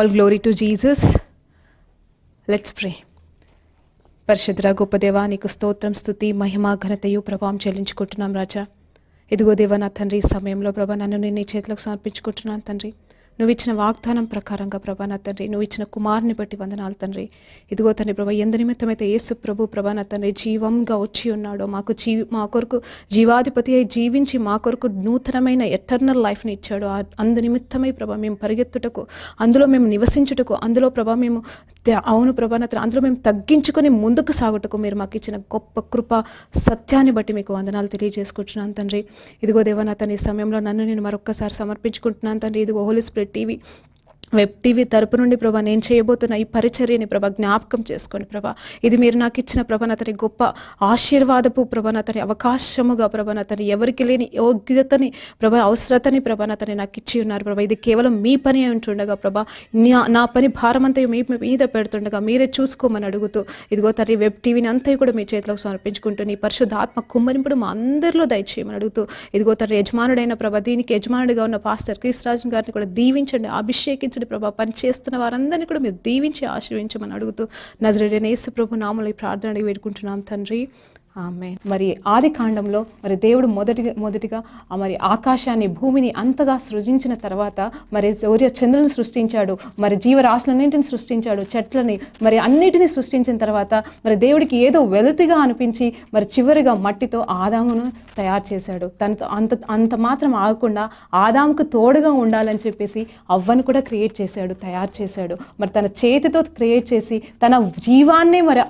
All glory to Jesus. Let's pray. పరిశుద్ధ గొప్ప దేవా, నీకు స్తోత్రం, స్తుతి, మహిమ, ఘనతయు, ప్రభావం చెల్లించుకుంటున్నాం రాజా. ఇదిగో దేవా నా తండ్రి, ఈ సమయంలో ప్రభా నన్ను నేను నీ చేతులకు సమర్పించుకుంటున్నాను తండ్రి. నువ్వు ఇచ్చిన వాగ్దానం ప్రకారంగా ప్రభా నా తండ్రి, నువ్వు ఇచ్చిన కుమారుని బట్టి వందనాలు తండ్రి. ఇదిగో తండ్రి ప్రభా, ఎందు నిమిత్తమైతే యేసు ప్రభు ప్రభా నా తండ్రి జీవంగా వచ్చి ఉన్నాడో, మా కొరకు జీవాధిపతి అయి జీవించి మా కొరకు నూతనమైన ఎటర్నల్ లైఫ్ని ఇచ్చాడు. అందు నిమిత్తమై ప్రభా మేము పరిగెత్తుటకు, అందులో మేము నివసించుటకు, అందులో ప్రభా మేము అవును ప్రభా నా తండ్రి అందులో మేము తగ్గించుకొని ముందుకు సాగుటకు మీరు మాకు ఇచ్చిన గొప్ప కృప సత్యాన్ని బట్టి మీకు వందనాలు తెలియజేసుకుంటున్నాను తండ్రి. ఇదిగో దేవా నా తండ్రి, ఈ సమయంలో నన్ను నేను మరొక్కసారి సమర్పించుకుంటున్నాను తండ్రి. ఇదిగో హోలీ స్పిరిట్ వెబ్ టీవీ తరపు నుండి ప్రభా నేను చేయబోతున్న ఈ పరిచర్యని ప్రభా జ్ఞాపకం చేసుకోండి ప్రభా. ఇది మీరు నాకు ఇచ్చిన ప్రభా నా తండ్రి గొప్ప ఆశీర్వాదపు ప్రభా నా తండ్రి అవకాశముగా ప్రభా నా తండ్రి ఎవరికి లేని యోగ్యతని ప్రభా అవసరతని ప్రభా నా తండ్రి నాకు ఇచ్చి ఉన్నారు ప్రభా. ఇది కేవలం మీ పని అయి ఉంటుండగా ప్రభా, నా పని భారమంతా మీ మీద పెడుతుండగా మీరే చూసుకోమని అడుగుతూ ఇదిగో తండ్రి వెబ్ టీవీని అంతా కూడా మీ చేతిలోకి సమర్పించుకుంటూ నీ పరిశుద్ధ ఆత్మ కుమ్మరింపుడు మా అందరిలో దయచేయమని అడుగుతూ ఇదిగో తండ్రి యజమానుడైన ప్రభా, దీనికి యజమానుడిగా ఉన్న పాస్టర్ క్రీస్తురాజన్ గారిని కూడా దీవించండి, అభిషేకించండి ప్రభా. పని చేస్తున్న వారందరినీ కూడా మీరు దీవించి ఆశీర్వించమని అడుగుతూ నజరేయుడైన యేసు ప్రభు నామములో ఈ ప్రార్థన అడిగి వేడుకుంటున్నాం తండ్రి, ఆమేన్. మరి ఆది కాండంలో మరి దేవుడు మొదటిగా మరి ఆకాశాన్ని భూమిని అంతగా సృజించిన తర్వాత మరి సూర్య చంద్రులను సృష్టించాడు, మరి జీవరాశులన్నింటిని సృష్టించాడు, చెట్లని మరి అన్నిటినీ సృష్టించిన తర్వాత మరి దేవుడికి ఏదో వెలుతిగా అనిపించి మరి చివరిగా మట్టితో ఆదామును తయారు చేశాడు. తనతో అంత మాత్రం ఆగకుండా ఆదాముకు తోడుగా ఉండాలని చెప్పేసి అవ్వను కూడా క్రియేట్ చేశాడు, తయారు చేశాడు. మరి తన చేతితో క్రియేట్ చేసి తన జీవాన్నే మరి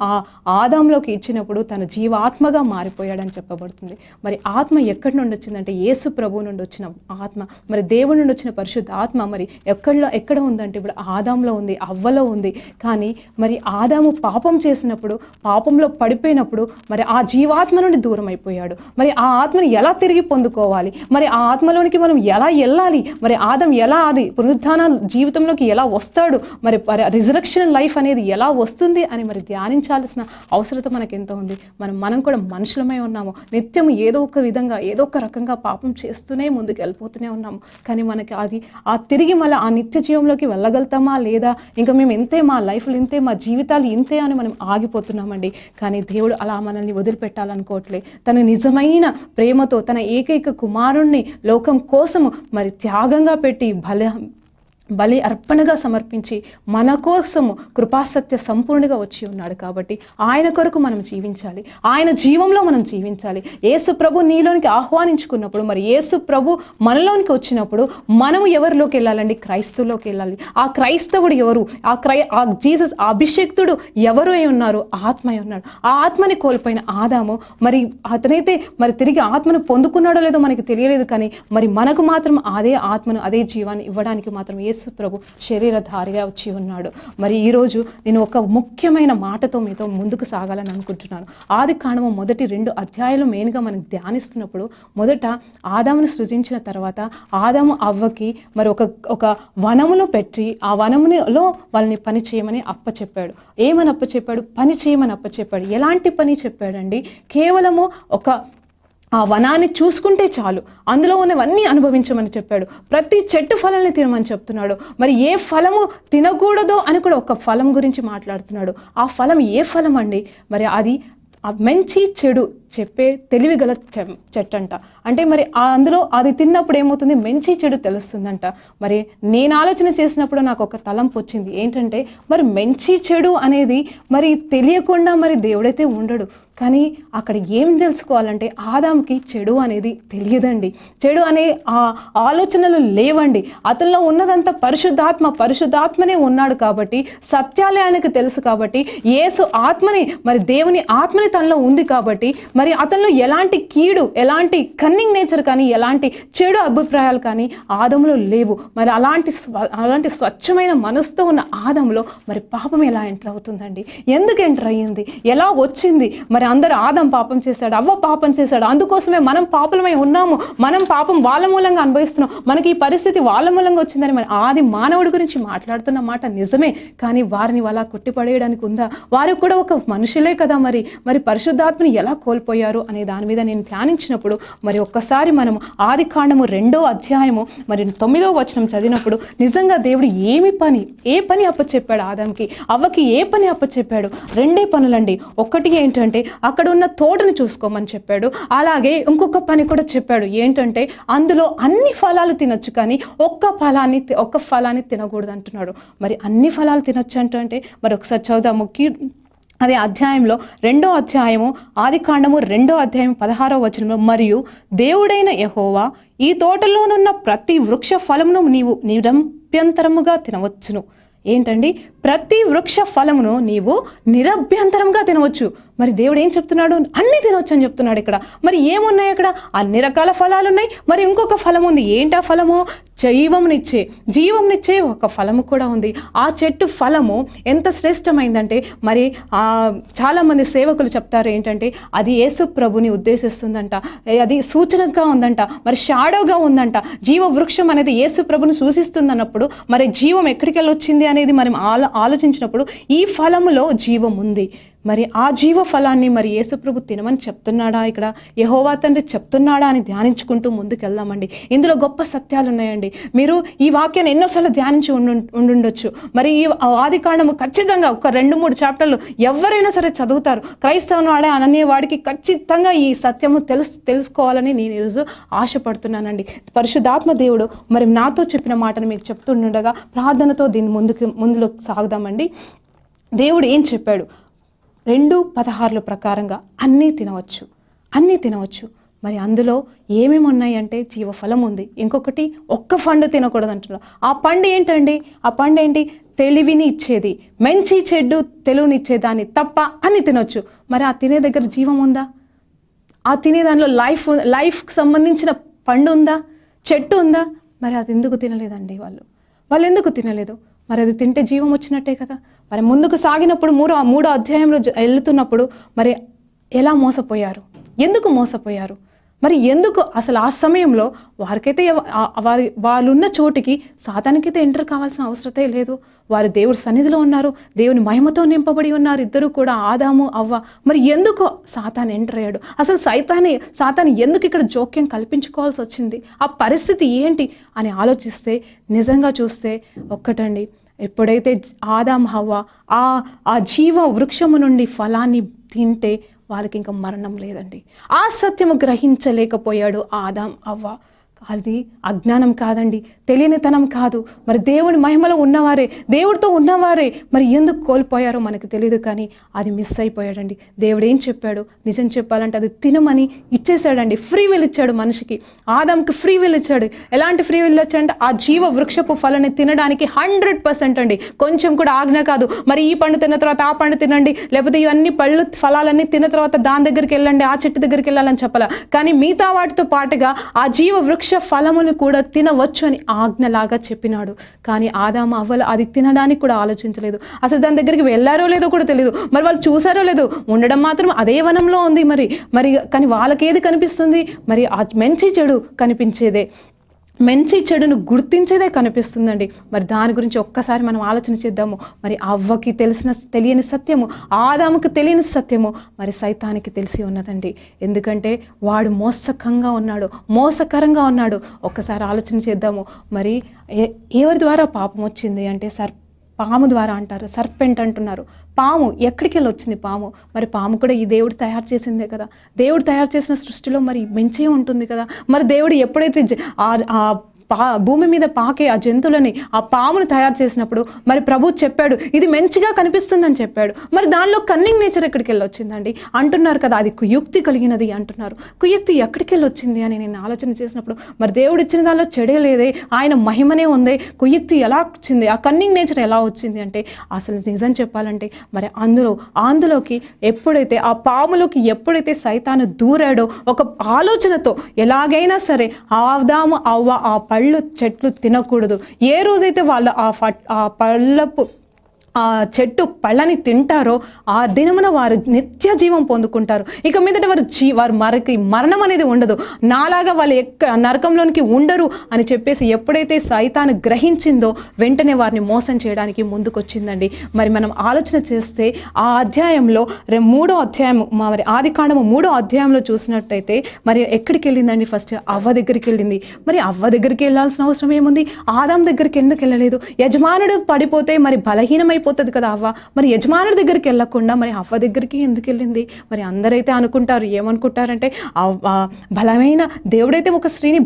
ఆదాంలోకి ఇచ్చినప్పుడు తన ఆత్మగా మారిపోయాడని చెప్పబడుతుంది. మరి ఆత్మ ఎక్కడి నుండి వచ్చిందంటే యేసు ప్రభు నుండి వచ్చిన ఆత్మ, మరి దేవుడి నుండి వచ్చిన పరిశుద్ధ ఆత్మ మరి ఎక్కడ ఉందంటే ఇప్పుడు ఆదాంలో ఉంది, అవ్వలో ఉంది. కానీ మరి ఆదాము పాపం చేసినప్పుడు, పాపంలో పడిపోయినప్పుడు మరి ఆ జీవాత్మ నుండి దూరం అయిపోయాడు. మరి ఆ ఆత్మని ఎలా తిరిగి పొందుకోవాలి, మరి ఆ ఆత్మలోనికి మనం ఎలా వెళ్ళాలి, మరి ఆదం ఎలా అది పునరుత్థాన జీవితంలోకి ఎలా వస్తాడు, మరి రిజరక్షన్ లైఫ్ అనేది ఎలా వస్తుంది అని మరి ధ్యానించాల్సిన అవసరత మనకు ఎంత ఉంది. మనం కూడా మనుషులమై ఉన్నాము, నిత్యము ఏదో ఒక విధంగా ఏదో ఒక రకంగా పాపం చేస్తూనే ముందుకు వెళ్ళిపోతూనే ఉన్నాము. కానీ మనకి అది తిరిగి మళ్ళీ ఆ నిత్య జీవంలోకి వెళ్ళగలుగుతామా లేదా, ఇంకా మేము ఇంతే, మా లైఫ్లు ఇంతే, మా జీవితాలు ఇంతే అని మనం ఆగిపోతున్నామండి. కానీ దేవుడు అలా మనల్ని వదిలిపెట్టాలనుకోవట్లే. తన నిజమైన ప్రేమతో తన ఏకైక కుమారుణ్ణి లోకం కోసము మరి త్యాగంగా పెట్టి బలి అర్పణగా సమర్పించి మన కోసము కృపాసత్య సంపూర్ణగా వచ్చి ఉన్నాడు. కాబట్టి ఆయన కొరకు మనం జీవించాలి, ఆయన జీవంలో మనం జీవించాలి. యేసు ప్రభు నీలోనికి ఆహ్వానించుకున్నప్పుడు, మరి యేసు ప్రభు మనలోనికి వచ్చినప్పుడు మనము ఎవరిలోకి వెళ్ళాలండి? క్రైస్తవులోకి వెళ్ళాలి. ఆ క్రైస్తవుడు ఎవరు? ఆ జీసస్ అభిషేక్తుడు ఎవరు అయి ఉన్నారు? ఆత్మ అయి ఉన్నాడు. ఆ ఆత్మని కోల్పోయిన ఆదాము మరి అతనైతే మరి తిరిగి ఆత్మను పొందుకున్నాడో లేదో మనకి తెలియలేదు. కానీ మరి మనకు మాత్రం అదే ఆత్మను, అదే జీవాన్ని ఇవ్వడానికి మాత్రం యేసు ప్రభు శరీరధారిగా వచ్చి ఉన్నాడు. మరి ఈరోజు నేను ఒక ముఖ్యమైన మాటతో మీతో ముందుకు సాగాలని అనుకుంటున్నాను. ఆది కాండము మొదటి 2 అధ్యాయాలు మెయిన్గా మనం ధ్యానిస్తున్నప్పుడు, మొదట ఆదామును సృజించిన తర్వాత ఆదాము అవ్వకి మరి ఒక వనములో పెట్టి ఆ వనములో వాళ్ళని పని చేయమని అప్పచెప్పాడు. ఏమని అప్పచెప్పాడు? పని చేయమని అప్పచెప్పాడు. ఎలాంటి పని చెప్పాడండి? కేవలము ఆ వనాన్ని చూసుకుంటే చాలు, అందులో ఉన్నవన్నీ అనుభవించమని చెప్పాడు. ప్రతి చెట్టు ఫలాన్ని తినమని చెప్తున్నాడు. మరి ఏ ఫలము తినకూడదో అని కూడా ఒక ఫలం గురించి మాట్లాడుతున్నాడు. ఆ ఫలం ఏ ఫలం అండి? మరి అది మంచి చెడు చెప్పే తెలివిగల చెట్టు అంట. అంటే మరి అందులో అది తిన్నప్పుడు ఏమవుతుంది? మంచి చెడు తెలుస్తుందంట. మరి నేను ఆలోచన చేసినప్పుడు నాకు ఒక తలంపు వచ్చింది. ఏంటంటే మరి మంచి చెడు అనేది మరి తెలియకుండా మరి దేవుడైతే ఉండడు. కానీ అక్కడ ఏం తెలుసుకోవాలంటే ఆదాంకి చెడు అనేది తెలియదండి, చెడు అనే ఆ ఆలోచనలు లేవండి. అతనిలో ఉన్నదంతా పరిశుద్ధాత్మనే ఉన్నాడు. కాబట్టి సత్యాలే ఆయనకు తెలుసు. కాబట్టి యేసు ఆత్మని మరి దేవుని ఆత్మని తనలో ఉంది. కాబట్టి మరి అతనిలో ఎలాంటి కీడు, ఎలాంటి కన్నింగ్ నేచర్ కానీ, ఎలాంటి చెడు అభిప్రాయాలు కానీ ఆదంలో లేవు. మరి అలాంటి స్వచ్ఛమైన మనసుతో ఉన్న ఆదంలో మరి పాపం ఎలా ఎంటర్ అవుతుందండి? ఎందుకు ఎంటర్ అయ్యింది? ఎలా వచ్చింది? మరి అందరూ ఆదం పాపం చేశాడు, అవ్వ పాపం చేశాడు, అందుకోసమే మనం పాపలమై ఉన్నాము, మనం పాపం వాళ్ళ మూలంగా అనుభవిస్తున్నాం, మనకి ఈ పరిస్థితి వాళ్ళ మూలంగా వచ్చిందని మరి ఆది మానవుడి గురించి మాట్లాడుతున్న మాట నిజమే. కానీ వారిని అలా కొట్టిపడేయడానికి ఉందా? వారికి కూడా ఒక మనుషులే కదా. మరి పరిశుద్ధాత్మని ఎలా కోల్పోయారు? కోల్పోయారు అనే దాని మీద నేను ధ్యానించినప్పుడు మరి ఒక్కసారి మనం ఆదికాండము 2వ అధ్యాయము మరి 9వ వచనం చదివినప్పుడు నిజంగా దేవుడు ఏ పని అప్పచెప్పాడు ఆదాంకి, అవ్వకి ఏ పని అప్పచెప్పాడు? 2 పనులండి. ఒకటి ఏంటంటే అక్కడ ఉన్న తోటను చూసుకోమని చెప్పాడు. అలాగే ఇంకొక పని కూడా చెప్పాడు. ఏంటంటే అందులో అన్ని ఫలాలు తినొచ్చు కానీ ఒక్క ఫలాన్ని తినకూడదు అంటున్నాడు. మరి అన్ని ఫలాలు తినొచ్చు అంటే మరి ఒకసారి చదువుదాము. అదే అధ్యాయంలో 2వ అధ్యాయము ఆదికాండము 2వ అధ్యాయం 16వ వచనంలో, మరియు దేవుడైన యెహోవా ఈ తోటలోనున్న ప్రతి వృక్ష ఫలమును నీవు నిరభ్యంతరముగా తినవచ్చును. ఏంటండి? ప్రతి వృక్ష ఫలమును నీవు నిరభ్యంతరంగా తినవచ్చు. మరి దేవుడు ఏం చెప్తున్నాడు? అన్ని తినవచ్చు అని చెప్తున్నాడు ఇక్కడ. మరి ఏమున్నాయి అక్కడ? అన్ని రకాల ఫలాలు ఉన్నాయి. మరి ఇంకొక ఫలం ఉంది. ఏంటా ఫలము? జీవంనిచ్చే ఒక ఫలము కూడా ఉంది. ఆ చెట్టు ఫలము ఎంత శ్రేష్టమైందంటే మరి చాలామంది సేవకులు చెప్తారు ఏంటంటే అది యేసు ప్రభుని ఉద్దేశిస్తుందంట, అది సూచనగా ఉందంట, మరి షాడోగా ఉందంట. జీవ వృక్షం అనేది యేసు ప్రభుని సూచిస్తుంది అన్నప్పుడు మరి జీవం ఎక్కడికి వెళ్ళి వచ్చింది అనేది మనం ఆలోచించినప్పుడు ఈ ఫలములో జీవం ఉంది. మరి ఆ జీవ ఫలాన్ని మరి యేసుప్రభు తినమని చెప్తున్నాడా, ఇక్కడ యెహోవా తండ్రి చెప్తున్నాడా అని ధ్యానించుకుంటూ ముందుకెళ్దామండి. ఇందులో గొప్ప సత్యాలు ఉన్నాయండి. మీరు ఈ వాక్యాన్ని ఎన్నోసార్లు ధ్యానించి ఉండుండొచ్చు. మరి ఈ ఆదికాండము ఖచ్చితంగా ఒక 2-3 చాప్టర్లు ఎవరైనా సరే చదువుతారు. క్రైస్తవుని వాడే అనే వాడికి ఖచ్చితంగా ఈ సత్యము తెలుసుకోవాలని నేను ఈరోజు ఆశపడుతున్నానండి. పరిశుద్ధాత్మ దేవుడు మరి నాతో చెప్పిన మాటను మీకు చెప్తుండగా ప్రార్థనతో దీన్ని ముందుకు సాగుదామండి. దేవుడు ఏం చెప్పాడు? 2:16 ప్రకారంగా అన్నీ తినవచ్చు. మరి అందులో ఏమేమి ఉన్నాయి అంటే జీవఫలం ఉంది. ఇంకొకటి ఒక్క పండు తినకూడదు అంటున్నారు. ఆ పండు ఏంటండి? ఆ పండు ఏంటి? తెలివిని ఇచ్చేది, మంచి చెడ్డు తెలివినిచ్చేదాన్ని తప్ప అన్ని తినొచ్చు. మరి ఆ తినే దగ్గర జీవం ఉందా? ఆ తినే దానిలో లైఫ్కి సంబంధించిన పండు ఉందా? చెట్టు ఉందా? మరి అది ఎందుకు తినలేదండి? వాళ్ళు ఎందుకు తినలేదు? మరి అది తింటే జీవం వచ్చినట్టే కదా. మరి ముందుకు సాగినప్పుడు 3వ అధ్యాయంలో వెళ్తున్నప్పుడు మరి ఎలా మోసపోయారు? ఎందుకు మోసపోయారు? మరి ఎందుకు అసలు ఆ సమయంలో వారికైతే వాళ్ళున్న చోటికి సాతానికైతే ఎంటర్ కావాల్సిన అవసరతే లేదు. వారు దేవుడి సన్నిధిలో ఉన్నారు, దేవుని మహిమతో నింపబడి ఉన్నారు ఇద్దరు కూడా, ఆదాము అవ్వ. మరి ఎందుకు సాతాను ఎంటర్ అయ్యాడు? అసలు సాతాను ఎందుకు ఇక్కడ జోక్యం కల్పించుకోవాల్సి వచ్చింది? ఆ పరిస్థితి ఏంటి అని ఆలోచిస్తే నిజంగా చూస్తే ఒక్కటండి, ఎప్పుడైతే ఆదాము హవ్వ ఆ జీవ వృక్షము నుండి ఫలాన్ని తింటే వాళ్ళకి ఇంకా మరణం లేదండి. ఆ సత్యము గ్రహించలేకపోయాడు ఆదాం అవ్వ. అది అజ్ఞానం కాదండి, తెలియనితనం కాదు. మరి దేవుని మహిమలో ఉన్నవారే, దేవుడితో ఉన్నవారే మరి ఎందుకు కోల్పోయారో మనకు తెలియదు, కానీ అది మిస్ అయిపోయాడండి. దేవుడు ఏం చెప్పాడు? నిజం చెప్పాలంటే అది తినమని ఇచ్చేసాడండి. ఫ్రీ విల్ ఇచ్చాడు మనిషికి. ఆదాంకి ఫ్రీ విల్ ఇచ్చాడు. ఎలాంటి ఫ్రీ విల్ ఇచ్చాడంటే ఆ జీవ వృక్షపు ఫలాన్ని తినడానికి 100% అండి. కొంచెం కూడా ఆజ్ఞ కాదు. మరి ఈ పండు తిన్న తర్వాత ఆ పండు తినండి, లేకపోతే ఇవన్నీ ఫలాలన్నీ తిన్న తర్వాత దాని దగ్గరికి వెళ్ళండి, ఆ చెట్టు దగ్గరికి వెళ్ళాలని చెప్పాల. కానీ మిగతా వాటితో పాటుగా ఆ జీవ వృక్ష ఫలమును కూడా తినవచ్చు అని ఆజ్ఞలాగా చెప్పినాడు. కానీ ఆదాము అవ్వలు అది తినడానికి కూడా ఆలోచించలేదు. అసలు దాని దగ్గరికి వెళ్ళారో లేదో కూడా తెలియదు. మరి వాళ్ళు చూసారో లేదో, ఉండడం మాత్రం అదే వనంలో ఉంది. మరి కానీ వాళ్ళకేది కనిపిస్తుంది? మరి ఆ మంచి చెడు కనిపించేదే, మంచి చెడును గుర్తించేదే కనిపిస్తుందండి. మరి దాని గురించి ఒక్కసారి మనం ఆలోచన చేద్దాము. మరి అవ్వకి తెలియని సత్యము, ఆదాముకి తెలియని సత్యము మరి సైతానికి తెలిసి ఉన్నదండి. ఎందుకంటే వాడు మోసకరంగా ఉన్నాడు. ఒక్కసారి ఆలోచన చేద్దాము. మరి ఎవరి ద్వారా పాపం వచ్చింది అంటే పాము ద్వారా అంటారు. సర్పెంట్ అంటున్నారు. పాము ఎక్కడికి వెళ్ళి వచ్చింది? మరి పాము కూడా ఈ దేవుడు తయారు చేసిందే కదా. దేవుడు తయారు చేసిన సృష్టిలో మరి మంచే ఉంటుంది కదా. మరి దేవుడు ఎప్పుడైతే భూమి మీద పాకే ఆ జంతువులని, ఆ పామును తయారు చేసినప్పుడు మరి ప్రభు చెప్పాడు ఇది మంచిగా కనిపిస్తుందని చెప్పాడు. మరి దానిలో కన్నింగ్ నేచర్ ఎక్కడికి వెళ్ళి వచ్చిందండి అంటున్నారు కదా. అది కుయుక్తి కలిగినది అంటున్నారు. కుయుక్తి ఎక్కడికి వెళ్ళి వచ్చింది అని నేను ఆలోచన చేసినప్పుడు మరి దేవుడు ఇచ్చిన దానిలో చెడే లేదే, ఆయన మహిమనే ఉంది. కుయుక్తి ఎలా వచ్చింది? ఆ కన్నింగ్ నేచర్ ఎలా వచ్చింది అంటే అసలు నిజం చెప్పాలంటే మరి అందులోకి ఎప్పుడైతే ఆ పాములోకి ఎప్పుడైతే సైతాను దూరాడో ఒక ఆలోచనతో ఎలాగైనా సరే ఆదాము అవ్వ ఆ చెట్లు తినకూడదు. ఏ రోజైతే వాళ్ళు ఆ పళ్ళపు ఆ చెట్టు పళ్ళని తింటారో ఆ దినమున వారు నిత్య జీవం పొందుకుంటారు. ఇక మీదట వారు మరణం అనేది ఉండదు, నాలాగా వాళ్ళు నరకంలోనికి ఉండరు అని చెప్పేసి ఎప్పుడైతే సైతాను గ్రహించిందో వెంటనే వారిని మోసం చేయడానికి ముందుకొచ్చిందండి. మరి మనం ఆలోచన చేస్తే ఆ అధ్యాయంలో 3వ అధ్యాయం, మరి ఆదికాండము 3వ అధ్యాయంలో చూసినట్టయితే మరి ఎక్కడికి వెళ్ళిందండి? ఫస్ట్ అవ్వ దగ్గరికి వెళ్ళింది. మరి అవ్వ దగ్గరికి వెళ్ళాల్సిన అవసరం ఏముంది? ఆదాం దగ్గరికి ఎందుకు వెళ్ళలేదు? యజమానుడు పడిపోతే మరి బలహీనమైపోతుంది కదా అవ్వ, మరి యజమానుడి దగ్గరికి వెళ్ళకుండా మరి అవ్వ దగ్గరికి ఎందుకు వెళ్ళింది? మరి అందరైతే అనుకుంటారు, ఏమనుకుంటారంటే బలమైన దేవుడైతే ఒక స్త్రీని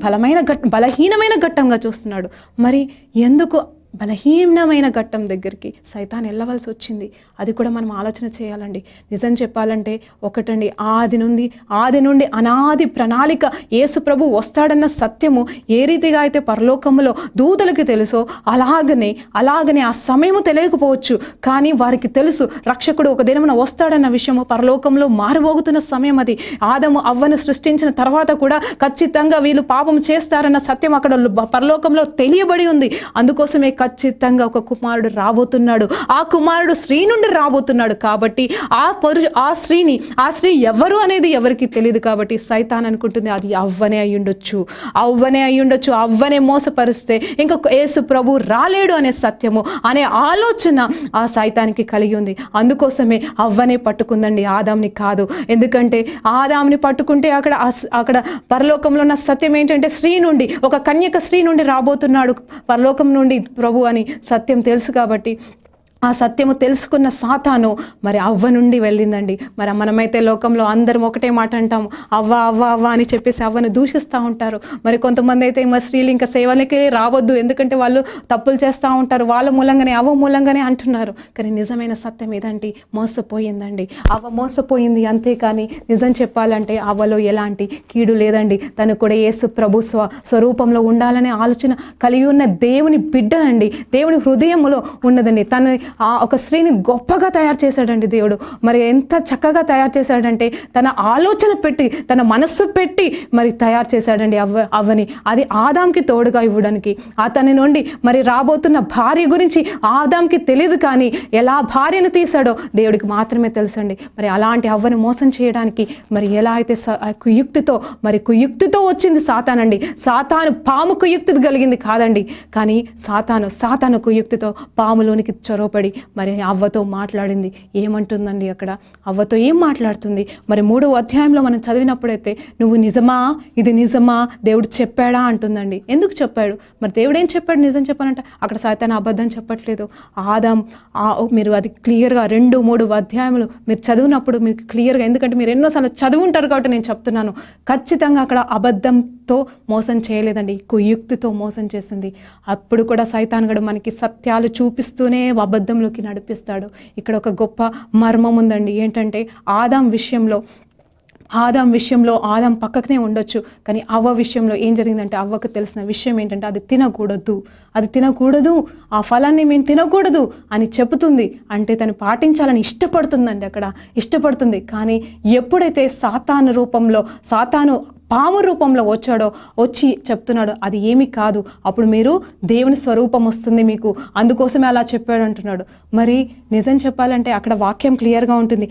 బలహీనమైన ఘట్టంగా చూస్తున్నాడు. మరి ఎందుకు బలహీనమైన ఘట్టం దగ్గరికి సైతాన్ వెళ్ళవలసి వచ్చింది? అది కూడా మనం ఆలోచన చేయాలండి. నిజం చెప్పాలంటే ఒకటండి, ఆది నుండి అనాది ప్రణాళిక యేసు ప్రభు వస్తాడన్న సత్యము ఏ రీతిగా అయితే పరలోకములో దూతలకి తెలుసో అలాగనే ఆ సమయము తెలియకపోవచ్చు, కానీ వారికి తెలుసు రక్షకుడు ఒక దినమున వస్తాడన్న విషయము పరలోకంలో మారుమోగుతున్న సమయం అది. ఆదము అవ్వను సృష్టించిన తర్వాత కూడా ఖచ్చితంగా వీళ్ళు పాపం చేస్తారన్న సత్యం అక్కడ పరలోకంలో తెలియబడి ఉంది. అందుకోసమే ఖచ్చితంగా ఒక కుమారుడు రాబోతున్నాడు, ఆ కుమారుడు స్త్రీ నుండి రాబోతున్నాడు. కాబట్టి ఆ స్త్రీ ఎవరు అనేది ఎవరికి తెలియదు. కాబట్టి సైతాన్ అనుకుంటుంది అది అవ్వనే అయ్యుండొచ్చు, అవ్వనే మోసపరిస్తే ఇంకా యేసు ప్రభు రాలేడు అనే సత్యము అనే ఆలోచన ఆ సైతానికి కలిగి ఉంది. అందుకోసమే అవ్వనే పట్టుకుందండి, ఆదాంని కాదు. ఎందుకంటే ఆదాంని పట్టుకుంటే అక్కడ పరలోకంలో ఉన్న సత్యం ఏంటంటే స్త్రీ నుండి, ఒక కన్యక స్త్రీ నుండి రాబోతున్నాడు పరలోకం నుండి ప్రభు అని సత్యం తెలుసు. కాబట్టి ఆ సత్యము తెలుసుకున్న సాతాను మరి అవ్వ నుండి వెళ్ళిందండి. మరి మనమైతే లోకంలో అందరం ఒకటే మాట అంటాము, అవ్వ అవ్వ అవ్వ అని చెప్పేసి అవ్వను దూషిస్తూ ఉంటారు. మరి కొంతమంది అయితే మా స్త్రీలు ఇంకా సేవలకి రావద్దు, ఎందుకంటే వాళ్ళు తప్పులు చేస్తూ ఉంటారు, వాళ్ళ మూలంగానే అవ్వ మూలంగానే అంటున్నారు. కానీ నిజమైన సత్యం ఏదంటే మోసపోయిందండి, అవ్వ మోసపోయింది. అంతేకాని నిజం చెప్పాలంటే అవ్వలో ఎలాంటి కీడు లేదండి. తను కూడా యేసు ప్రభు స్వరూపంలో ఉండాలనే ఆలోచన కలిగి ఉన్న దేవుని బిడ్డనండి, దేవుని హృదయంలో ఉన్నదండి. తన ఒక స్త్రీని గొప్పగా తయారు చేశాడండి దేవుడు. మరి ఎంత చక్కగా తయారు చేశాడంటే తన ఆలోచన పెట్టి, తన మనస్సు పెట్టి మరి తయారు చేశాడండి అవ్వని. అది ఆదాంకి తోడుగా ఇవ్వడానికి. అతని నుండి మరి రాబోతున్న భార్య గురించి ఆదాంకి తెలియదు, కానీ ఎలా భార్యను తీశాడో దేవుడికి మాత్రమే తెలుసండి. మరి అలాంటి అవ్వను మోసం చేయడానికి మరి ఎలా అయితే కుయుక్తితో వచ్చింది సాతానండి. సాతాను పాము కుయుక్తి కలిగింది కాదండి, కానీ సాతాను కుయుక్తితో పాములోనికి చొరవపడి మరి అవ్వతో మాట్లాడింది. ఏమంటుందండి అక్కడ? అవ్వతో ఏం మాట్లాడుతుంది? మరి 3వ అధ్యాయంలో మనం చదివినప్పుడైతే ఇది నిజమా దేవుడు చెప్పాడా అంటుందండి. ఎందుకు చెప్పాడు? మరి దేవుడు ఏం చెప్పాడు? నిజం చెప్పానంట అక్కడ సైతాను అబద్ధం చెప్పట్లేదు. ఆదాం మీరు అది క్లియర్గా 2-3 అధ్యాయములు మీరు చదివినప్పుడు మీకు క్లియర్గా, ఎందుకంటే మీరు ఎన్నోసార్లు చదువుంటారు కాబట్టి నేను చెప్తున్నాను, ఖచ్చితంగా అక్కడ అబద్ధంతో మోసం చేయలేదండి, కుయుక్తితో మోసం చేసింది. అప్పుడు కూడా సైతాన్ గడు మనకి సత్యాలు చూపిస్తూనే అబద్ధంలోకి నడిపిస్తాడు. ఇక్కడ ఒక గొప్ప మర్మం ఉందండి. ఏంటంటే ఆదాం విషయంలో ఆదాం పక్కనే ఉండొచ్చు, కానీ అవ్వ విషయంలో ఏం జరిగిందంటే అవ్వకు తెలిసిన విషయం ఏంటంటే అది తినకూడదు, ఆ ఫలాన్ని మేము తినకూడదు అని చెబుతుంది. అంటే తను పాటించాలని ఇష్టపడుతుందండి, అక్కడ ఇష్టపడుతుంది. కానీ ఎప్పుడైతే సాతాను పాము రూపంలో వచ్చి చెప్తున్నాడు అది ఏమీ కాదు, అప్పుడు మీరు దేవుని స్వరూపం వస్తుంది మీకు, అందుకోసమే అలా చెప్పాడు అంటున్నాడు. మరి నిజం చెప్పాలంటే అక్కడ వాక్యం క్లియర్గా ఉంటుంది.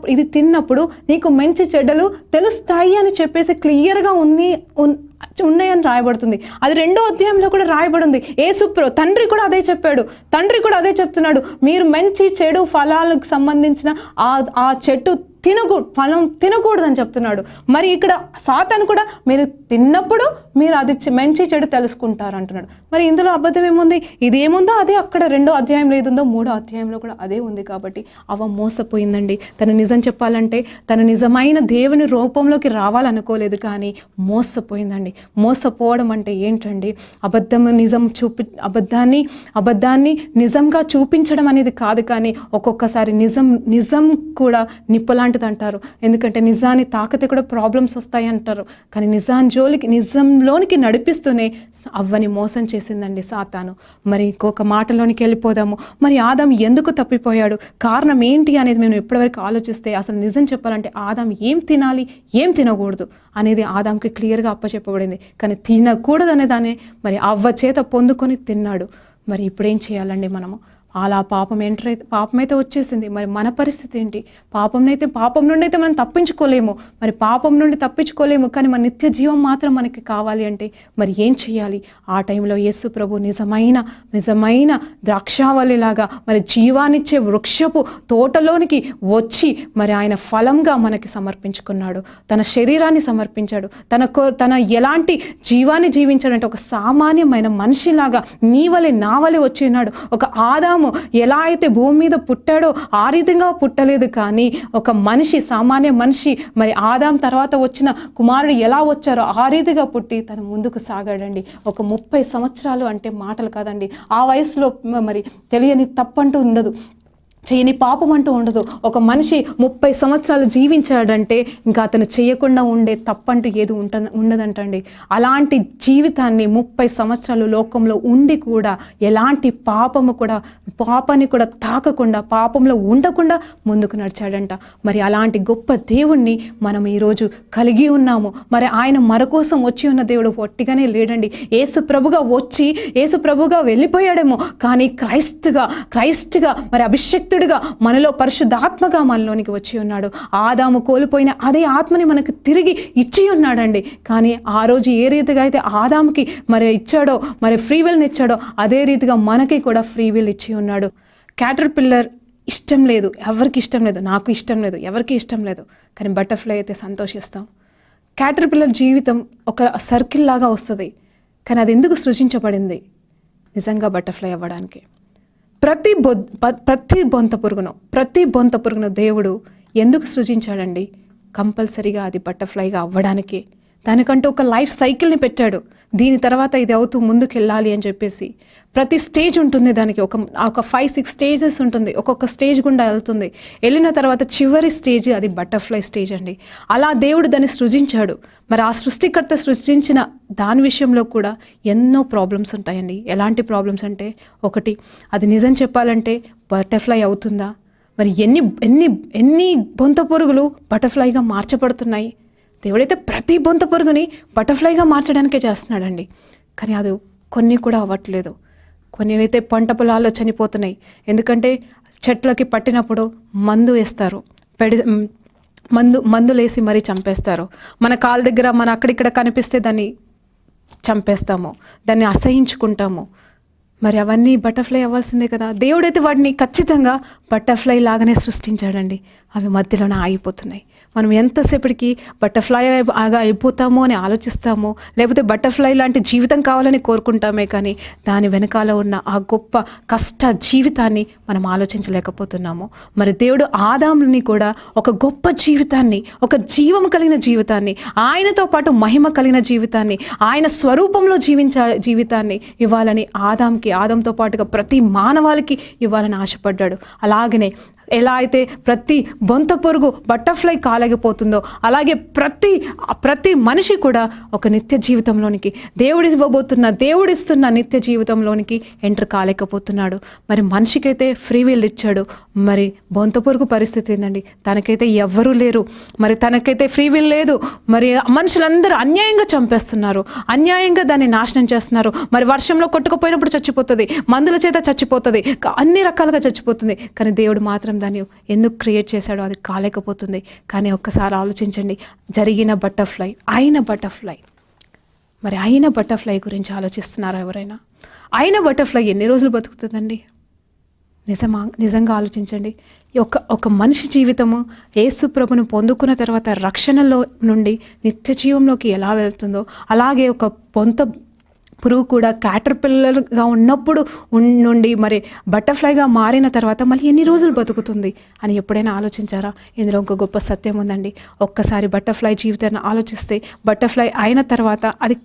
ఇది తిన్నప్పుడు నీకు మంచి చెడ్డలు తెలుస్తాయి అని చెప్పేసి క్లియర్గా ఉన్నాయని రాయబడుతుంది. అది 2వ అధ్యాయంలో కూడా రాయబడింది. తండ్రి కూడా అదే చెప్పాడు, తండ్రి కూడా అదే చెప్తున్నాడు, మీరు మంచి చెడు ఫలాలకు సంబంధించిన ఆ చెట్టు ఫలం తినకూడదని చెప్తున్నాడు. మరి ఇక్కడ సాతాను కూడా మీరు తిన్నప్పుడు మీరు అది మంచి చెడు తెలుసుకుంటారు అంటున్నాడు. మరి ఇందులో అబద్ధం ఏముంది? ఇది ఏముందో అదే అక్కడ 2వ అధ్యాయంలో ఏదుందో 3వ అధ్యాయంలో కూడా అదే ఉంది. కాబట్టి అవ్వ మోసపోయిందండి. తను నిజం చెప్పాలంటే తను నిజమైన దేవుని రూపంలోకి రావాలనుకోలేదు, కానీ మోసపోయిందండి. మోసపోవడం అంటే ఏంటండి? అబద్ధాన్ని నిజంగా చూపించడం అనేది కాదు, కానీ ఒక్కొక్కసారి నిజం కూడా నిప్పులాంటిది అంటారు. ఎందుకంటే నిజాన్ని తాకితే కూడా ప్రాబ్లమ్స్ వస్తాయి అంటారు, కానీ నిజంలోనికి నడిపిస్తూనే అవ్వని మోసం చేసిందండి సాతాను. మరి ఇంకొక మాటలోనికి వెళ్ళిపోదాము. మరి ఆదాం ఎందుకు తప్పిపోయాడు, కారణం ఏంటి అనేది మేము ఎప్పటివరకు ఆలోచిస్తే అసలు నిజం చెప్పాలంటే ఆదాం ఏం తినాలి, ఏం తినకూడదు అనేది ఆదాంకి క్లియర్గా అప్పచెప్పబడింది. కానీ తినకూడదు అనే దాన్ని మరి అవ్వ చేత పొందుకొని తిన్నాడు. మరి ఇప్పుడేం చేయాలండి మనము? అలా పాపమైతే వచ్చేసింది. మరి మన పరిస్థితి ఏంటి? పాపం నుండి అయితే మనం తప్పించుకోలేము. మరి పాపం నుండి తప్పించుకోలేము, కానీ మన నిత్య జీవం మాత్రం మనకి కావాలి అంటే మరి ఏం చేయాలి? ఆ టైంలో యేసు ప్రభు నిజమైన ద్రాక్షావళిలాగా మరి జీవాన్నిచ్చే వృక్షపు తోటలోనికి వచ్చి మరి ఆయన ఫలంగా మనకి సమర్పించుకున్నాడు. తన శరీరాన్ని సమర్పించాడు. తన ఎలాంటి జీవాన్ని జీవించాడంటే ఒక సామాన్యమైన మనిషిలాగా నీ వలె నా వలె వచ్చి ఉన్నాడు. ఒక ఆదాము ఎలా అయితే భూమి మీద పుట్టాడో ఆ రీతిగా పుట్టలేదు, కానీ ఒక సామాన్య మనిషి మరి ఆదాం తర్వాత వచ్చిన కుమారుడు ఎలా వచ్చారో ఆ రీతిగా పుట్టి తన ముందుకు సాగాడండి. ఒక 30 సంవత్సరాలు అంటే మాటలు కాదండి. ఆ వయసులో మరి తెలియని తప్పంటూ ఉండదు, చేయని పాపం అంటూ ఉండదు. ఒక మనిషి 30 సంవత్సరాలు జీవించాడంటే ఇంకా అతను చేయకుండా ఉండే తప్పంటూ ఏది ఉండదంటండి. అలాంటి జీవితాన్ని 30 సంవత్సరాలు లోకంలో ఉండి కూడా ఎలాంటి పాపాన్ని కూడా తాకకుండా, పాపంలో ఉండకుండా ముందుకు నడిచాడంట. మరి అలాంటి గొప్ప దేవుణ్ణి మనం ఈరోజు కలిగి ఉన్నాము. మరి ఆయన మన కోసం వచ్చి ఉన్న దేవుడు ఒట్టిగానే లేడండి. యేసు ప్రభుగా వెళ్ళిపోయాడేమో, కానీ క్రైస్ట్గా మరి అభిషక్తుడిగా మనలో పరిశుద్ధాత్మగా మనలోనికి వచ్చి ఉన్నాడు. ఆదాము కోల్పోయిన అదే ఆత్మని మనకు తిరిగి ఇచ్చి ఉన్నాడండి. కానీ ఆ రోజు ఏ రీతిగా అయితే ఆదాముకి మరి ఇచ్చాడో, మరి ఫ్రీ విల్ని ఇచ్చాడో, అదే రీతిగా మనకి కూడా ఫ్రీ విల్ ఇచ్చి ఉన్నాడు. క్యాటర్పిల్లర్ ఇష్టం లేదు, ఎవరికి ఇష్టం లేదు, నాకు ఇష్టం లేదు, ఎవరికి ఇష్టం లేదు, కానీ బటర్ఫ్లై అయితే సంతోషిస్తాం. క్యాటర్పిల్లర్ జీవితం ఒక సర్కిల్ లాగా వస్తుంది, కానీ అది ఎందుకు సృజించబడింది? నిజంగా బటర్ఫ్లై అవ్వడానికి. ప్రతి బొంత పురుగును దేవుడు ఎందుకు సృజించాడండి? కంపల్సరీగా అది బటర్ఫ్లైగా అవ్వడానికి. దానికంటూ ఒక లైఫ్ సైకిల్ని పెట్టాడు. దీని తర్వాత ఇది అవుతూ ముందుకు వెళ్ళాలి అని చెప్పేసి ప్రతి స్టేజ్ ఉంటుంది. దానికి ఒక 5-6 స్టేజెస్ ఉంటుంది. ఒక్కొక్క స్టేజ్ గుండా వెళ్తుంది. వెళ్ళిన తర్వాత చివరి స్టేజ్ అది బటర్ఫ్లై స్టేజ్ అండి. అలా దేవుడు దాన్ని సృజించాడు. మరి ఆ సృష్టికర్త సృష్టించిన దాని విషయంలో కూడా ఎన్నో ప్రాబ్లమ్స్ ఉంటాయండి. ఎలాంటి ప్రాబ్లమ్స్ అంటే, ఒకటి, అది నిజం చెప్పాలంటే బటర్ఫ్లై అవుతుందా? మరి ఎన్ని బొంత పురుగులు బటర్ఫ్లైగా మార్చబడుతున్నాయి. దేవుడైతే ప్రతి బొంత పురుగుని బటర్ఫ్లైగా మార్చడానికే చేస్తున్నాడండి. కానీ అది కొన్ని కూడా అవ్వట్లేదు. కొన్ని అయితే పంట పొలాల్లో చనిపోతున్నాయి. ఎందుకంటే చెట్లకి పట్టినప్పుడు మందు వేస్తారు, మందులేసి మరీ చంపేస్తారు. మన కాళ్ళ దగ్గర మన అక్కడిక్కడ కనిపిస్తే దాన్ని చంపేస్తాము, దాన్ని అసహించుకుంటాము. మరి అవన్నీ బటర్ఫ్లై అవ్వాల్సిందే కదా. దేవుడైతే వాటిని ఖచ్చితంగా బటర్ఫ్లై లాగానే సృష్టించాడండి. అవి మధ్యలోనే ఆగిపోతున్నాయి. మనం ఎంతసేపటికి బటర్ఫ్లై అయిపోతామో అని ఆలోచిస్తామో, లేకపోతే బటర్ఫ్లై లాంటి జీవితం కావాలని కోరుకుంటామే, కానీ దాని వెనకాల ఉన్న ఆ గొప్ప కష్ట జీవితాన్ని మనం ఆలోచించలేకపోతున్నాము. మరి దేవుడు ఆదాముని కూడా ఒక గొప్ప జీవితాన్ని, ఒక జీవం కలిగిన జీవితాన్ని, ఆయనతో పాటు మహిమ కలిగిన జీవితాన్ని, ఆయన స్వరూపంలో జీవితాన్ని ఇవ్వాలని ఆదంతో పాటుగా ప్రతి మానవాళికి ఇవ్వాలని ఆశపడ్డాడు. అలాగనే ఎలా అయితే ప్రతి బొంత పురుగు బటర్ఫ్లై కాలేకపోతుందో, అలాగే ప్రతి మనిషి కూడా ఒక నిత్య జీవితంలోనికి దేవుడిస్తున్న నిత్య జీవితంలోనికి ఎంటర్ కాలేకపోతున్నాడు. మరి మనిషికైతే ఫ్రీ విల్ ఇచ్చాడు. మరి బొంత పురుగు పరిస్థితి ఏందండి? తనకైతే ఎవ్వరూ లేరు, మరి తనకైతే ఫ్రీ విల్ లేదు. మరి మనుషులందరూ అన్యాయంగా చంపేస్తున్నారు, అన్యాయంగా దాన్ని నాశనం చేస్తున్నారు. మరి వర్షంలో కొట్టుకుపోయినప్పుడు చచ్చిపోతుంది, మందుల చేత చచ్చిపోతుంది, అన్ని రకాలుగా చచ్చిపోతుంది. కానీ దేవుడు మాత్రం దాన్ని ఎందుకు క్రియేట్ చేశాడో అది కాలేకపోతుంది. కానీ ఒక్కసారి ఆలోచించండి, అయిన బటర్ఫ్లై గురించి ఆలోచిస్తున్నారా ఎవరైనా? అయిన బటర్ఫ్లై ఎన్ని రోజులు బతుకుతుందండి? నిజంగా ఆలోచించండి. ఒక మనిషి జీవితము యేసు ప్రభును పొందుకున్న తర్వాత రక్షణలో నుండి నిత్య జీవంలోకి ఎలా వెళ్తుందో, అలాగే ఒక బొంత పురుగు కూడా క్యాటర్పిల్లర్గా ఉన్నప్పుడు నుండి మరి బటర్ఫ్లైగా మారిన తర్వాత మళ్ళీ ఎన్ని రోజులు బతుకుతుంది అని ఎప్పుడైనా ఆలోచించారా? ఇందులో ఒక గొప్ప సత్యం ఉందండి. ఒక్కసారి బటర్ఫ్లై జీవితాన్ని ఆలోచిస్తే, బటర్ఫ్లై అయిన తర్వాత అది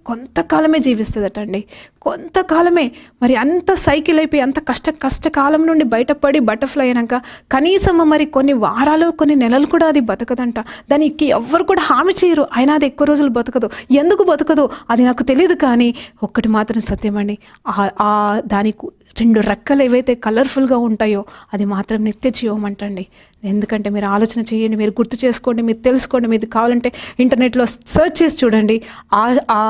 కొంతకాలమే జీవిస్తుందట అండి. కొంతకాలమే. మరి అంత సైకిల్ అయిపోయి అంత కష్టకాలం నుండి బయటపడి బటర్ఫ్లై అయినాక కనీసం మరి కొన్ని వారాలు, కొన్ని నెలలు కూడా అది బతకదంట. దానికి ఎవ్వరు కూడా హామీ చేయరు, అయినా అది ఎక్కువ రోజులు బతకదు. ఎందుకు బతకదు అది నాకు తెలియదు, కానీ ఒక్కటి మాత్రం సత్యమండి, దానికి 2 రెక్కలు ఏవైతే కలర్ఫుల్గా ఉంటాయో అది మాత్రం నిత్య జీవం అంటండి. ఎందుకంటే మీరు ఆలోచన చేయండి, మీరు గుర్తు చేసుకోండి, మీరు తెలుసుకోండి. మీరు కావాలంటే ఇంటర్నెట్లో సెర్చ్ చేసి చూడండి. ఆ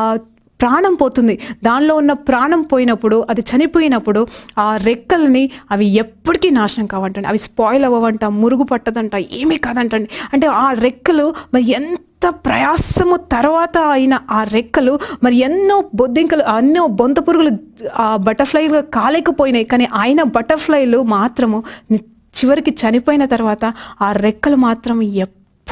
ప్రాణం పోతుంది. దానిలో ఉన్న ప్రాణం పోయినప్పుడు, అది చనిపోయినప్పుడు ఆ రెక్కల్ని అవి ఎప్పటికీ నాశనం కావంటండి, అవి స్పాయిల్ అవ్వవంట, మురుగు పట్టదంట, ఏమీ కాదంటండి. అంటే ఆ రెక్కలు మరి ఎంత ప్రయాసము తర్వాత అయిన ఆ రెక్కలు మరి ఎన్నో బొద్దింకలు, ఎన్నో బొంత పురుగులు ఆ బటర్ఫ్లైగా కాలేకపోయినాయి, కానీ ఆయన బటర్ఫ్లైలు మాత్రము చివరికి చనిపోయిన తర్వాత ఆ రెక్కలు మాత్రం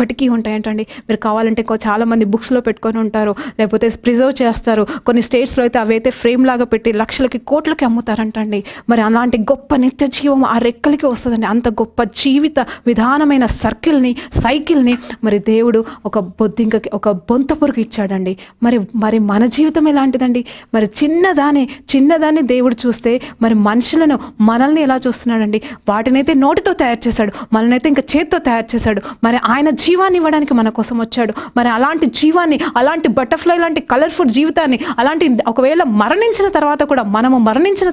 ఎప్పటికీ ఉంటాయంటండి. మీరు కావాలంటే చాలామంది బుక్స్లో పెట్టుకొని ఉంటారు, లేకపోతే ప్రిజర్వ్ చేస్తారు. కొన్ని స్టేట్స్లో అయితే అవైతే ఫ్రేమ్ లాగా పెట్టి లక్షలకి కోట్లకి అమ్ముతారంటండి. మరి అలాంటి గొప్ప నిత్య జీవం ఆ రెక్కలకి వస్తుందండి. అంత గొప్ప జీవిత విధానమైన సైకిల్ని మరి దేవుడు ఒక బొంత పురుగు ఇచ్చాడండి. మరి మన జీవితం ఎలాంటిదండి? మరి చిన్నదాన్ని దేవుడు చూస్తే మరి మనల్ని ఎలా చూస్తున్నాడండి? వాటినైతే నోటితో తయారు చేశాడు, మనల్నైతే ఇంకా చేత్తో తయారు చేశాడు. మరి ఆయన జీవాన్ని ఇవ్వడానికి మన కోసం వచ్చాడు. మరి అలాంటి జీవాన్ని, అలాంటి బటర్ఫ్లై లాంటి కలర్ఫుల్ జీవితాన్ని, అలాంటి ఒకవేళ మరణించిన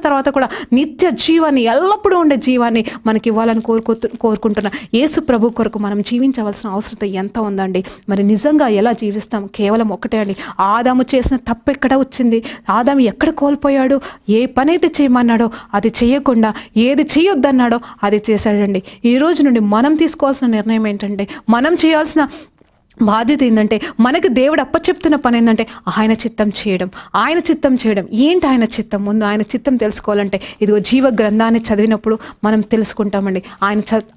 తర్వాత కూడా నిత్య జీవాన్ని, ఎల్లప్పుడూ ఉండే జీవాన్ని మనకి ఇవ్వాలని కోరుకుంటున్న యేసు ప్రభు కొరకు మనం జీవించవలసిన అవసరం ఎంత ఉందండి. మరి నిజంగా ఎలా జీవిస్తాం? కేవలం ఒకటే అండి, ఆదాము చేసిన తప్పు ఎక్కడ వచ్చింది? ఆదాము ఎక్కడ కోల్పోయాడు? ఏ పని అయితే చేయమన్నాడో అది చేయకుండా ఏది చేయొద్దన్నాడో అది చేశాడండి. ఈ రోజు నుండి మనం తీసుకోవాల్సిన నిర్ణయం ఏంటంటే, మనం చేయాల్సిన బాధ్యత ఏంటంటే, మనకి దేవుడు అప్పచెప్తున్న పని ఏంటంటే ఆయన చిత్తం చేయడం. ఏంటి ఆయన చిత్తం? ముందు ఆయన చిత్తం తెలుసుకోవాలంటే ఇదిగో జీవ గ్రంథాన్ని చదివినప్పుడు మనం తెలుసుకుంటామండి.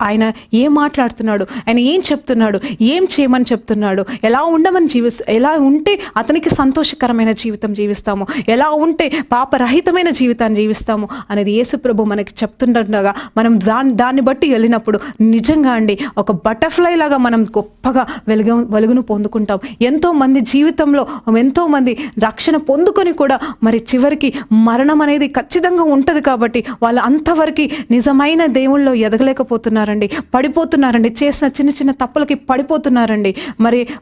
ఆయన ఏం మాట్లాడుతున్నాడు, ఆయన ఏం చెప్తున్నాడు, ఏం చేయమని చెప్తున్నాడు, ఎలా ఉంటే అతనికి సంతోషకరమైన జీవితం జీవిస్తాము, ఎలా ఉంటే పాపరహితమైన జీవితాన్ని జీవిస్తాము అనేది యేసు ప్రభు మనకి చెప్తుండగా మనం దాన్ని బట్టి వెళ్ళినప్పుడు నిజంగా అండి ఒక బటర్ఫ్లై లాగా మనం గొప్పగా వెలుగును పొందుకుంటాం. ఎంతోమంది జీవితంలో ఎంతోమంది రక్షణ పొందుకొని కూడా మరి చివరికి మరణం అనేది ఖచ్చితంగా ఉంటుంది. కాబట్టి వాళ్ళు అంతవరకు నిజమైన దేవుళ్ళలో ఎదగలేకపోతున్నారండి, పడిపోతున్నారండి, చేసిన చిన్న చిన్న తప్పులకి పడిపోతున్నారండి.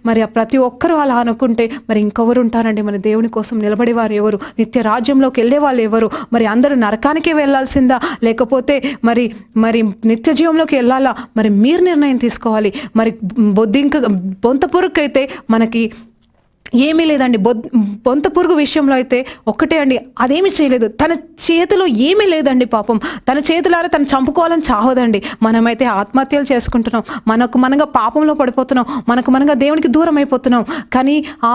మరి ప్రతి ఒక్కరూ అలా అనుకుంటే మరి ఇంకెవరు ఉంటారండి? మరి దేవుని కోసం నిలబడేవారు ఎవరు? నిత్య రాజ్యంలోకి వెళ్ళే వాళ్ళు ఎవరు? మరి అందరూ నరకానికే వెళ్ళాల్సిందా, లేకపోతే మరి నిత్య జీవంలోకి వెళ్ళాలా? మరి మీరు నిర్ణయం తీసుకోవాలి. మరి బొంత పురుగు అయితే మనకి ఏమీ లేదండి. బొంత పురుగు విషయంలో అయితే ఒక్కటే అండి, అదేమీ చేయలేదు, తన చేతిలో ఏమీ లేదండి. పాపం తన చేతులారా తను చంపుకోవాలని చావదండి. మనమైతే ఆత్మహత్యలు చేసుకుంటున్నాం, మనంగా పాపంలో పడిపోతున్నాం, మనంగా దేవునికి దూరం అయిపోతున్నాం. కానీ ఆ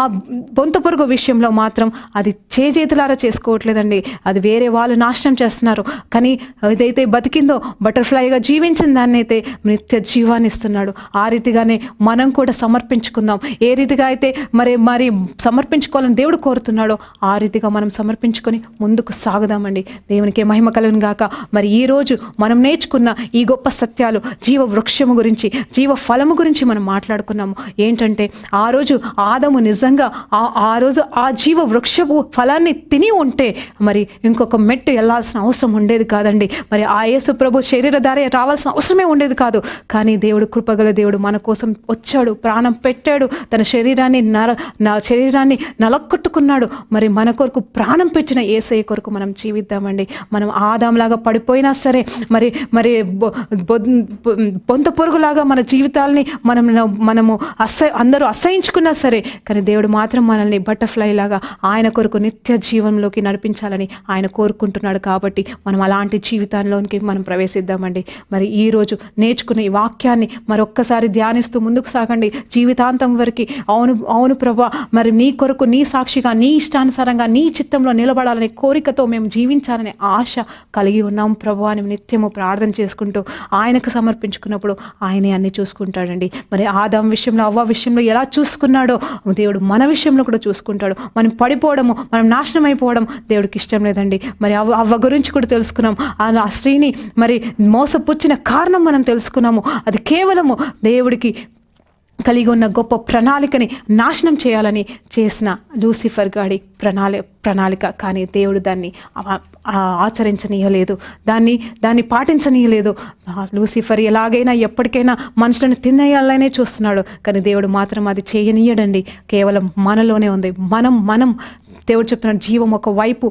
బొంత పురుగు విషయంలో మాత్రం అది చేతులారా చేసుకోవట్లేదండి, అది వేరే వాళ్ళు నాశనం చేస్తున్నారు. కానీ ఏదైతే బతికిందో బటర్ఫ్లైగా జీవించిన దాన్ని అయితే నిత్య జీవాన్ని ఇస్తున్నాడు. ఆ రీతిగానే మనం కూడా సమర్పించుకుందాం. ఏ రీతిగా అయితే మరి సమర్పించుకోవాలని దేవుడు కోరుతున్నాడో ఆ రీతిగా మనం సమర్పించుకొని ముందుకు సాగుదామండి. దేవునికి మహిమ కలుగును గాక. మరి ఈరోజు మనం నేర్చుకున్న ఈ గొప్ప సత్యాలు, జీవ వృక్షము గురించి, జీవ ఫలము గురించి మనం మాట్లాడుకున్నాము. ఏంటంటే ఆ రోజు ఆదాము నిజంగా ఆ రోజు ఆ జీవ వృక్షపు ఫలాన్ని తిని ఉంటే మరి ఇంకొక మెట్టు వెళ్ళాల్సిన అవసరం ఉండేది కాదండి. మరి ఆ యేసు ప్రభు శరీరధారి రావాల్సిన అవసరమే ఉండేది కాదు. కానీ దేవుడు కృపగల దేవుడు మన కోసం వచ్చాడు, ప్రాణం పెట్టాడు, తన శరీరాన్ని నలకొట్టుకున్నాడు. మరి మన కొరకు ప్రాణం పెట్టిన యేసయ్య కొరకు మనం జీవిద్దామండి. మనం ఆదాంలాగా పడిపోయినా సరే, మరి బొంత పొరుగులాగా మన జీవితాలని మనము అందరూ అసహించుకున్నా సరే, కానీ దేవుడు మాత్రం మనల్ని బటర్ఫ్లై లాగా ఆయన కొరకు నిత్య జీవంలోకి నడిపించాలని ఆయన కోరుకుంటున్నాడు. కాబట్టి మనం అలాంటి జీవితంలోనికి మనం ప్రవేశిద్దామండి. మరి ఈరోజు నేర్చుకున్న ఈ వాక్యాన్ని మరొక్కసారి ధ్యానిస్తూ ముందుకు సాగండి జీవితాంతం వరకు. అవును ప్రభా, మరి నీ కొరకు, నీ సాక్షిగా, నీ ఇష్టానుసారంగా, నీ చిత్తంలో నిలబడాలనే కోరికతో మేము జీవించాలనే ఆశ కలిగి ఉన్నాం ప్రభు అని నిత్యము ప్రార్థన చేసుకుంటూ ఆయనకు సమర్పించుకున్నప్పుడు ఆయనే అన్ని చూసుకుంటాడండి. మరి ఆదాం విషయంలో, అవ్వ విషయంలో ఎలా చూసుకున్నాడో దేవుడు మన విషయంలో కూడా చూసుకుంటాడు. మనం పడిపోవడము, మనం నాశనం అయిపోవడం దేవుడికి ఇష్టం లేదండి. మరి అవ్వ గురించి కూడా తెలుసుకున్నాం. ఆ స్త్రీని మరి మోసపుచ్చిన కారణం మనం తెలుసుకున్నాము. అది కేవలము దేవుడికి కలిగి ఉన్న గొప్ప ప్రణాళికని నాశనం చేయాలని చేసిన లూసిఫర్ గాడి ప్రణాళిక. కానీ దేవుడు దాన్ని ఆచరించనీయలేదు, దాన్ని పాటించనీయలేదు. లూసిఫర్ ఎలాగైనా ఎప్పటికైనా మనుషులను తినేయాలనే చూస్తున్నాడు, కానీ దేవుడు మాత్రం అది చేయనీయడండి. కేవలం మనలోనే ఉంది. మనం దేవుడు చెప్తున్నాడు, జీవం ఒకవైపు,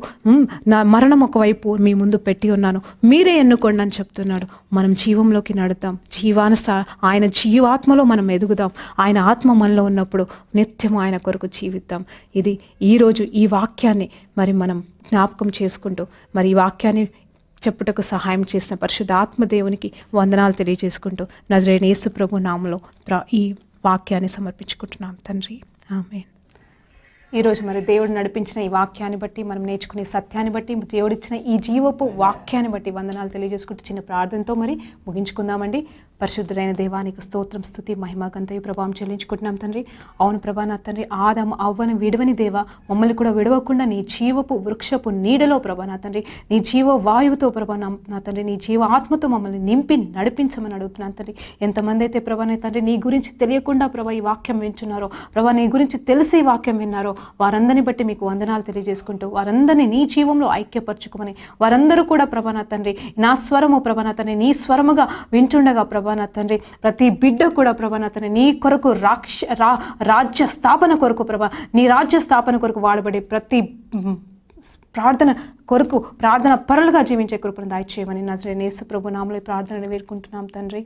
నా మరణం ఒకవైపు మీ ముందు పెట్టి ఉన్నాను, మీరే ఎన్నుకోండి అని చెప్తున్నాడు. మనం జీవంలోకి నడుద్దాం, ఆయన జీవాత్మలో మనం ఎదుగుదాం. ఆయన ఆత్మ మనలో ఉన్నప్పుడు నిత్యం ఆయన కొరకు జీవిద్దాం. ఇది ఈరోజు ఈ వాక్యాన్ని మరి మనం జ్ఞాపకం చేసుకుంటూ, మరి ఈ వాక్యాన్ని చెప్పుటకు సహాయం చేసిన పరిశుద్ధ ఆత్మదేవునికి వందనాలు తెలియజేసుకుంటూ నజరేయుడైన యేసు ప్రభు నామములో ఈ వాక్యాన్ని సమర్పించుకుంటున్నాం తండ్రి, ఆమేన్. ఈరోజు మరి దేవుడు నడిపించిన ఈ వాక్యాన్ని బట్టి, మనం నేర్చుకునే సత్యాన్ని బట్టి, దేవుడిచ్చిన ఈ జీవపు వాక్యాన్ని బట్టి వందనాలు తెలియజేసుకుంటూ చిన్న ప్రార్థనతో మరి ముగించుకుందామండి. పరిశుద్ధుడైన దేవానికి స్తోత్రం, స్తుతి, మహిమ, ఘనతయు ప్రభావం చెల్లించుకుంటున్నాం తండ్రి. అవును ప్రభా, నా తండ్రి, ఆదాము అవ్వను విడవని దేవా, మమ్మల్ని కూడా విడవకుండా నీ జీవపు వృక్షపు నీడలో ప్రభా నా తండ్రి, నీ జీవ వాయువుతో ప్రభా నా తండ్రి, నీ జీవ ఆత్మతో మమ్మల్ని నింపి నడిపించమని అడుగుతున్నాను తండ్రి. ఎంతమంది అయితే ప్రభా నా తండ్రి నీ గురించి తెలియకుండా ప్రభా ఈ వాక్యం వింటున్నారో, ప్రభా నీ గురించి తెలిసి ఈ వాక్యం విన్నారో, వారందరిని బట్టి మీకు వందనాలు తెలియజేసుకుంటూ వారందరినీ నీ జీవంలో ఐక్యపరచుకోమని, వారందరూ కూడా ప్రభా నా తండ్రి నా స్వరము ప్రభా నా తండ్రి నీ స్వరముగా వింటుండగా ప్రభా నా తండ్రి, ప్రతి బిడ్డ కూడా ప్రభా నా తండ్రి నీ కొరకు రాజ్య స్థాపన కొరకు ప్రభా, నీ రాజ్య స్థాపన కొరకు వాడబడే ప్రతి ప్రార్థన కొరకు ప్రార్థన పరులుగా జీవించే కృపను దయచేయమని నజరేయుడైన యేసు ప్రభు నామములో ప్రార్థనను వేడుకుంటున్నాం తండ్రి.